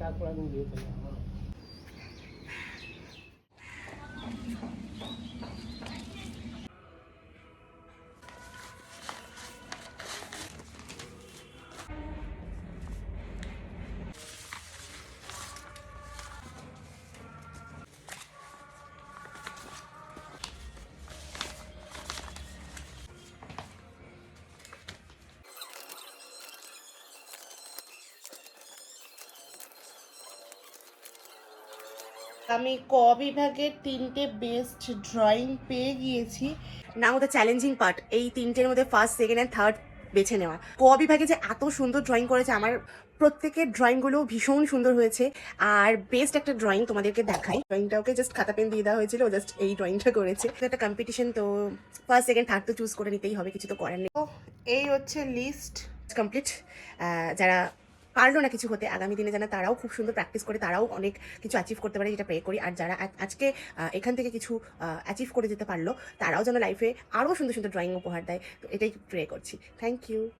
তারপর আমি দিয়ে দিলাম। আমি ক বিভাগের 3টে বেস্ট ড্রয়িং পেয়ে গিয়েছি। নাও দ্য চ্যালেঞ্জিং পার্ট, এই 3টের মধ্যে ফার্স্ট, সেকেন্ড অ্যান্ড থার্ড বেছে নেওয়া। ক বিভাগে যে এত সুন্দর ড্রয়িং করেছে, আমার প্রত্যেকের ড্রয়িংগুলো ভীষণ সুন্দর হয়েছে। আর বেস্ট একটা ড্রয়িং তোমাদেরকে দেখাই। ড্রয়িংটা ওকে জাস্ট খাতা পেন দিয়ে দেওয়া হয়েছিল, জাস্ট এই ড্রয়িংটা করেছে। একটা কম্পিটিশন, তো ফার্স্ট সেকেন্ড থার্ড তো চুজ করে নিতেই হবে, কিছু তো করার নেই। তো এই হচ্ছে লিস্ট কমপ্লিট। যারা পারলো না কিছু হতে, আগামী দিনে যেন তারাও খুব সুন্দর প্র্যাকটিস করে তারাও অনেক কিছু অ্যাচিভ করতে পারে, যেটা প্রে করি। আর যারা আজকে এখান থেকে কিছু অ্যাচিভ করে যেতে পারলো, তারাও যেন লাইফে আরও সুন্দর সুন্দর ড্রয়িং উপহার দেয়, তো এটাই প্রে করছি। Thank you.